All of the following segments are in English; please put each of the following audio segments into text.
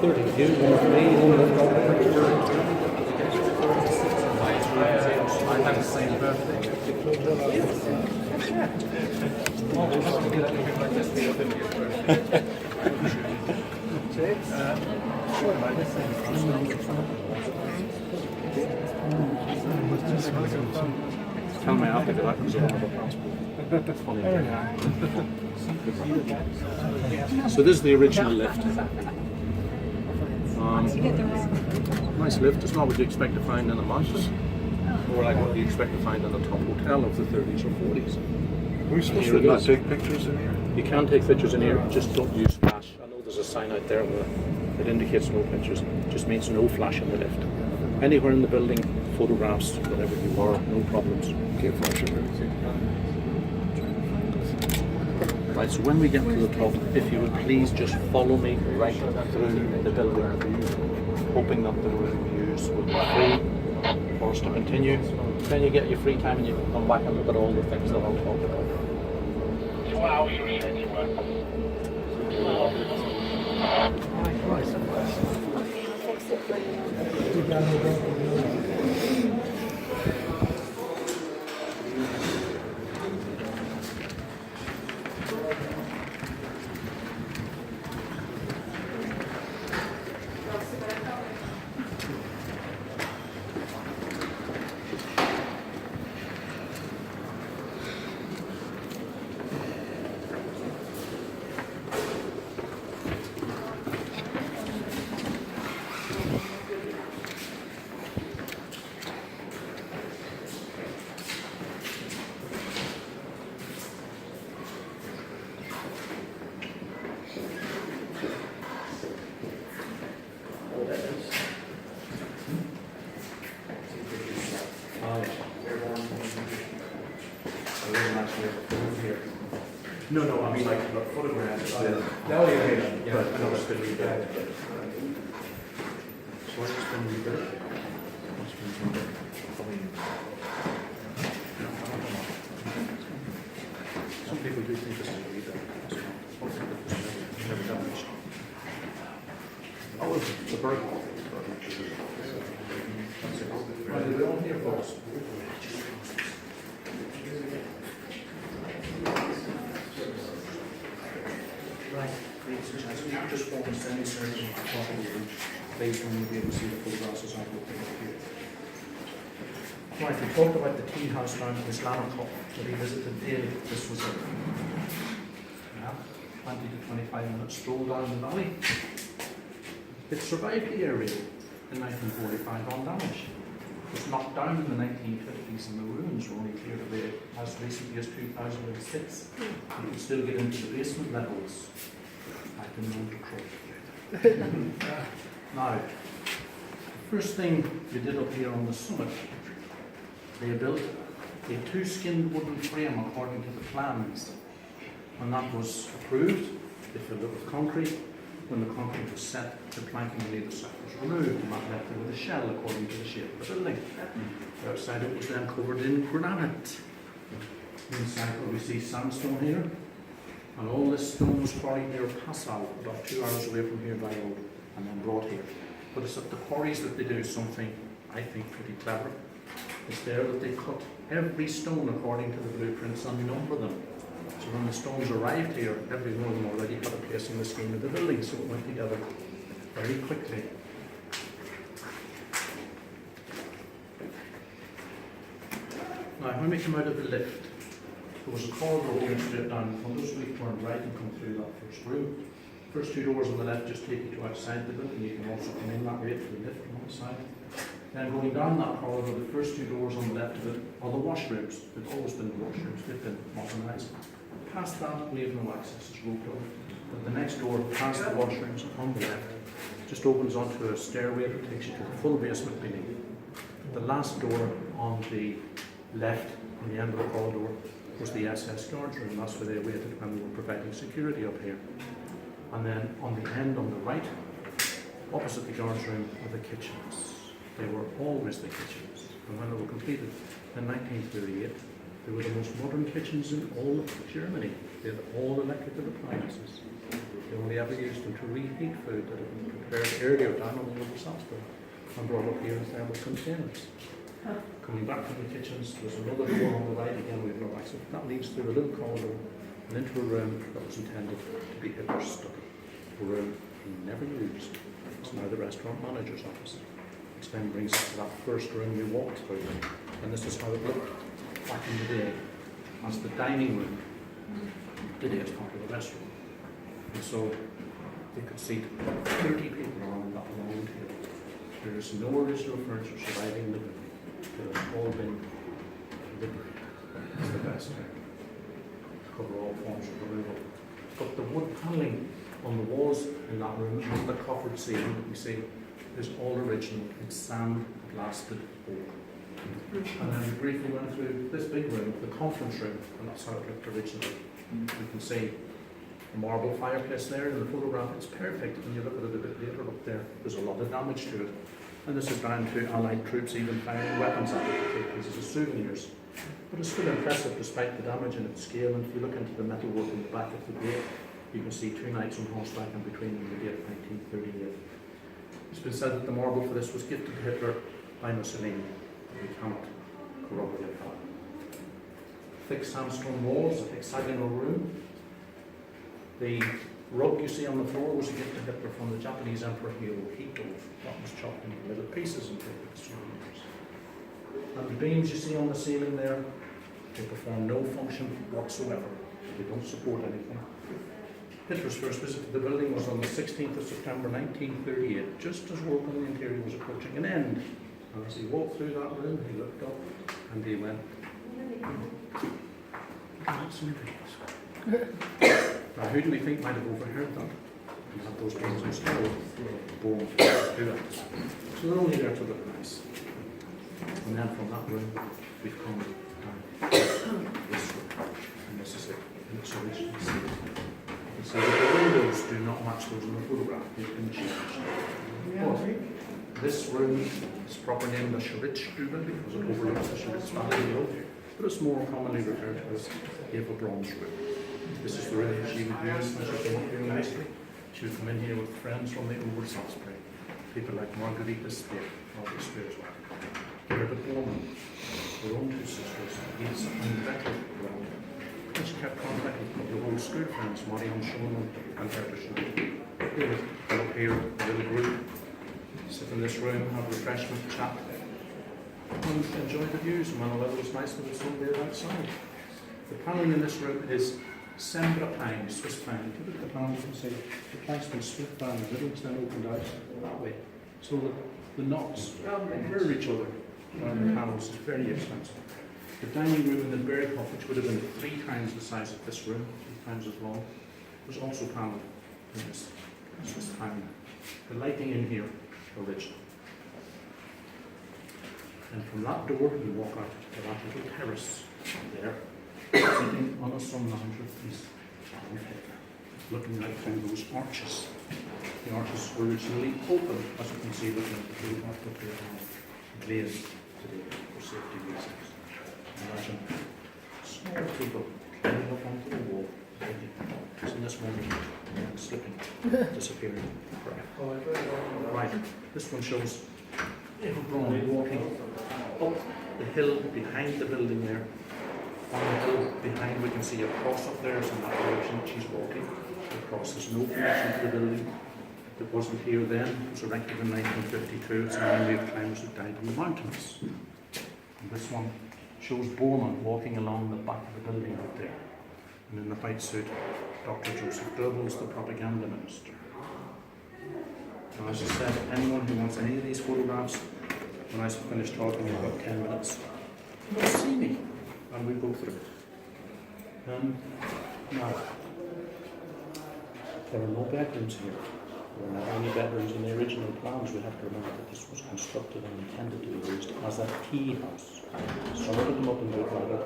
32, one for me, one left over. I had the same birthday. Tell me after that because I don't have a passport. So this is the original lift. Nice lift. It's not what you expect to find in a Manchester, or like what you expect to find in a top hotel of the 30s or 40s. Are we supposed to not take pictures in here? You can take pictures in here, just don't use flash. I know there's a sign out there that indicates no pictures, just means no flash in the lift. Anywhere in the building, photographs, whatever you are, no problems. Can't flash everything. Right, so when we get to the top, if you would please just follow me right through the building, hoping that the reviews will be free for us to continue. Then you get your free time and you can come back and look at all the things that I'll talk about. No, I mean like photographs. Yeah, but I know it's been rebuilt. So it's been rebuilt. Some people do think this is a rebuild. Never damaged. Oh, it's a bird. Right, they're all here, folks. Just form a semi-circle on top of the roof, based on you'll be able to see the photographs as I go here. Right, we talked about the tea house down in Islamicop that we visited daily. This was a 20 to 25 minute stroll down the valley. It survived the air raid in 1945 undamaged. It was knocked down in the 1950s and the ruins were only cleared away as recently as 2006. You can still get into the basement levels. I can know the truth. Now, the first thing we did up here on the summit, they built a two-skinned wooden frame according to the plans. When that was approved, they filled it with concrete. When the concrete was set, the planking on either side was removed and that left it with a shell according to the shape of the building. Outside it was then covered in granite. Inside where we see sandstone here. And all this stone was quarried near Passau, about 2 hours away from here by road, and then brought here. But it's at the quarries that they do something, I think, pretty clever. It's there that they cut every stone according to the blueprints and number them. So when the stones arrived here, every one of them already had a place in the scheme of the building, so it went together very quickly. Now, when we come out of the lift, there was a corridor going straight down in front of us. We turned right and come through that first room. First two doors on the left just take you to outside the building. You can also come in that way to the lift from one side. Then going down that corridor, the first two doors on the left of it are the washrooms. They've always been the washrooms. They've been modernised. Past that, we have no access. It's road closed. But the next door, past the washrooms on the left, just opens onto a stairway that takes you to the full basement beneath. The last door on the left, on the end of the corridor, was the SS guards room. That's where they waited when we were providing security up here. And then on the end on the right, opposite the guards room, are the kitchens. They were always the kitchens. And when they were completed in 1938, They were the most modern kitchens in all of Germany. They had all electrical appliances. They only ever used them to reheat food that had been prepared earlier down on the River Salzburg and brought up here in thermal containers. Coming back from the kitchens, there's another door on the right again, we have no access. That leads through a little corridor and into a room that was intended to be Hitler's study. A room he never used. It's now the restaurant manager's office. Which then brings us to that first room we walked through. And this is how it looked back in the day as the dining room, today as part of the restaurant. And so you could seat 30 people around that long table. There is no original furniture surviving in the building. It has all been liberated. It's the best way to cover all forms of removal. But the wood paneling on the walls in that room and the coffered ceiling that we see is all original. It's sand blasted oak. And then we briefly went through this big room, the conference room, and that's how it looked originally. You can see the marble fireplace there in the photograph. It's perfect when you look at it a bit later up there. There's a lot of damage to it. And this is down to Allied troops even firing weapons at it to take pieces as souvenirs. But it's still impressive despite the damage in its scale. And if you look into the metalwork in the back of the gate, you can see 2 knights on horseback and between them the date 1938. It's been said that the marble for this was gifted to Hitler by Mussolini. We cannot corroborate that. Thick sandstone walls, a hexagonal room. The rug you see on the floor was a gift to Hitler from the Japanese Emperor Hirohito. That was chopped into little pieces and taken as souvenirs. And the beams you see on the ceiling there, they perform no function whatsoever. They don't support anything. Hitler's first visit to the building was on the 16th of September 1938, just as work on the interior was approaching an end. And as he walked through that room, he looked up and he went, "That's amazing." Now, who do we think might have overheard that? We had those beams installed, born to do that. So they're only there to look nice. And then from that room, we've come down this room. And this is it, in its original state. You can see that the windows do not match those in the photograph. They've been changed. But this room is properly named the Schoritzstube because it overlooks the Schoritz Valley below. But it's more commonly referred to as Eva Braun's room. This is the room that she would use when she came up here nicely. She would come in here with friends from the Obersalzberg. People like Margarita Speer, Margaret Speer's wife. Gerda Bormann, her own 2 sisters, Ilse and Gretel Braun. And she kept contact with a couple of old school friends, Marion Schoenemann and Hertha Schoenemann. They would come up here, a little group, sit in this room, have refreshment, chat, and enjoy the views. And when the weather was nice, we would sunbathe outside. The panelling in this room is Sembra pine, Swiss pine. If you look at the panels, you can see the plank's been split down the middle, it's then opened out that way. So that the knots mirror each other around the panels. Is very expensive. The dining room in the Berghof, which would have been 3 times the size of this room, 3 times as long, was also panelled in this Swiss pine. The lighting in here, original. And from that door, you walk out to that little terrace there. Sitting on a sun lounger is Adolf Hitler, looking out through those arches. The arches were originally open, as you can see, looking at the photograph, but they are glazed today for safety reasons. Imagine small people climbing up onto the wall, so in this moment, slipping, disappearing. Right, this one shows Eva Braun walking up the hill behind the building there. On the hill behind, we can see a cross up there, so in that direction she's walking. The cross has no connection to the building. It wasn't here then. It was erected in 1952. It's a memory of climbers who died in the mountains. And this one shows Bormann walking along the back of the building out there. And in the white suit, Dr. Joseph Goebbels, the propaganda minister. Now, as I said, anyone who wants any of these photographs, when I finish talking in about 10 minutes, will see me. And we go through it. Now, there are no bedrooms here. There are not any bedrooms in the original plans. We have to remember that this was constructed and intended to be used as a tea house. Someone put them up in good weather,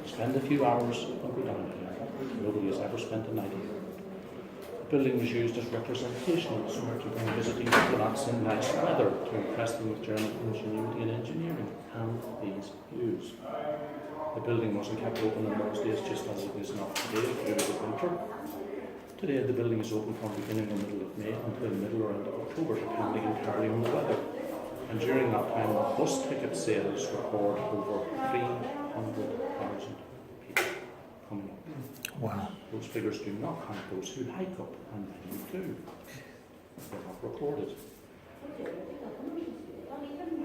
spend a few hours and go down here. Nobody has ever spent a night here. The building was used as representational, so to bring visiting diplomats in nice weather to impress them with German ingenuity and engineering and these views. The building wasn't kept open in those days, just as it is not today during the winter. Today the building is open from beginning or middle of May until middle or end of October, depending entirely on the weather. And during that time, bus ticket sales record over 300,000 people coming up. Wow. Those figures do not count those who hike up, and many do. They're not recorded.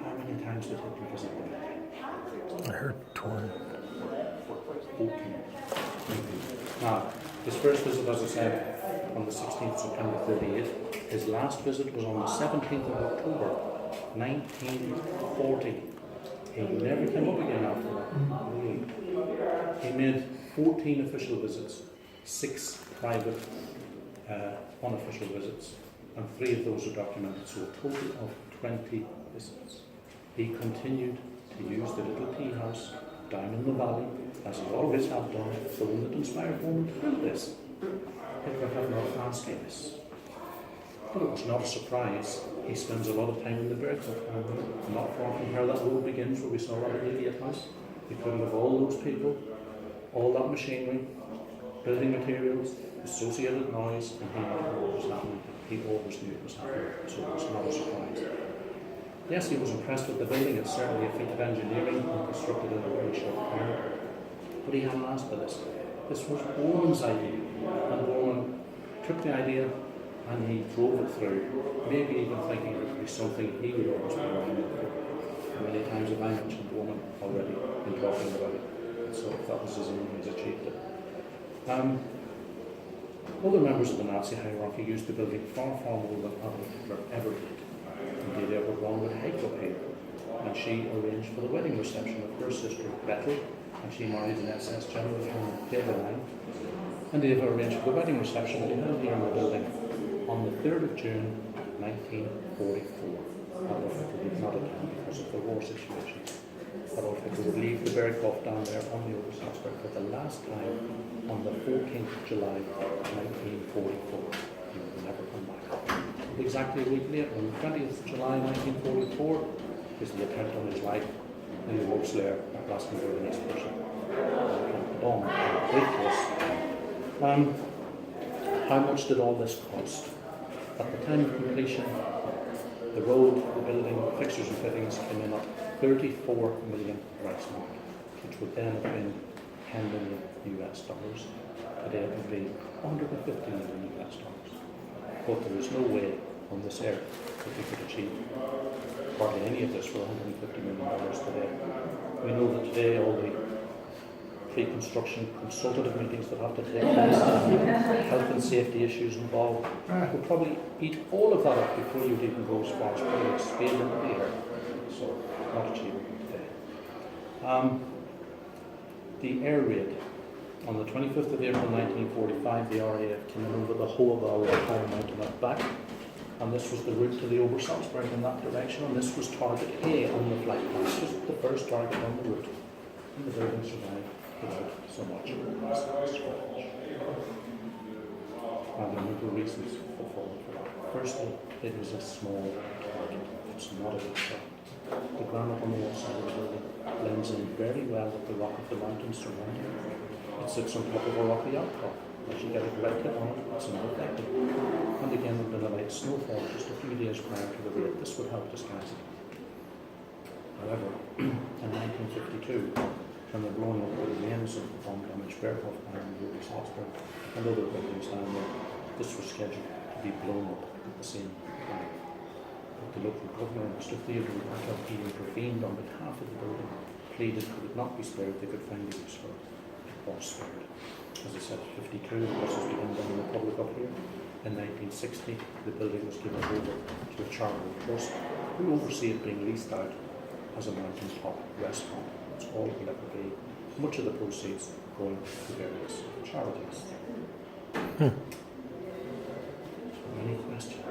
How many times did Hitler visit the building? I heard 20. 14. Now, his first visit, as I said, on the 16th of September 38. His last visit was on the 17th of October 1940. He never came up again after that. He made 14 official visits, 6 private unofficial visits, and 3 of those are documented, so a total of 20 visits. He continued to use the little tea house down in the valley, as he always had done, the one that inspired Bowman to build this. Hitler had not asked this. But it was not a surprise. He spends a lot of time in the Berghof, and not far from where that road begins, where we saw Robert Lydiate House. He couldn't have all those people, all that machinery, building materials, associated noise, and he knew what was happening. He always knew it was happening, so it was not a surprise. Yes, he was impressed with the building. It's certainly a feat of engineering and constructed in a very short time. But he hadn't asked for this. This was Borman's idea, and Borman took the idea and he drove it through, maybe even thinking it would be something he would always be around for. Many times have I mentioned Borman already in talking about it, so if that was his aim, he's achieved it. Other members of the Nazi hierarchy used the building far, far more than Adolf Hitler ever did. Indeed, Edward Long would hike up here, and she arranged for the wedding reception of her sister Gretel, and she married an SS general from Deverline. And Eva arranged for the wedding reception to be held here in the building on the 3rd of June 1944. Adolf Hitler did not attend because of the war situation. Adolf Hitler would leave the Berghof down there on the Obersalzberg for the last time on the 14th of July 1944. He would never come back. Exactly a week later, on the 20th of July 1944, is the attempt on his life in the Wolf's Lair at Glastonbury, the next person. The bomb, great place. How much did all this cost? At the time of completion, the road, the building, fixtures and fittings came in at 34 million Reichsmark, which would then have been 10 million US dollars. Today it would be 150 million US dollars. But there is no way on this earth that we could achieve hardly any of this for $150 million today. We know that today all the pre-construction consultative meetings that have to take place, health and safety issues involved, will probably eat all of that up before you'd even go as far as putting a spade into the air. So, not achievable today. The air raid. On the 25th of April 1945, the RAF came in over the whole of our entire mountain and back, and this was the route to the Obersalzberg in that direction, and this was target A on the flight plan. This was the first target on the route, and the building survived without so much scratch. And there are multiple reasons for that. Firstly, it was a small target. It's not a big shot. The granite on the wall side of the building blends in very well with the rock of the mountains surrounding it. It sits on top of a rocky outcrop. As you get a right hit on it, it's not affected. And again, there had been a light snowfall just a few days prior to the raid. This would help disguise it. However, in 1952, when they're blowing up the remains of the bomb-damaged Berghof and the Obersalzberg and other buildings down there, this was scheduled to be blown up at the same time. But the local governor, Mr. Theodore Roosevelt, he intervened on behalf of the building, pleaded could it not be spared, they could find a use for it. It was spared. As I said, 52, the buses began down in the public up here. In 1960, the building was given over to a charitable trust who oversee it being leased out as a mountaintop rest home. That's all it will ever be. Much of the proceeds going to various charities. Any questions?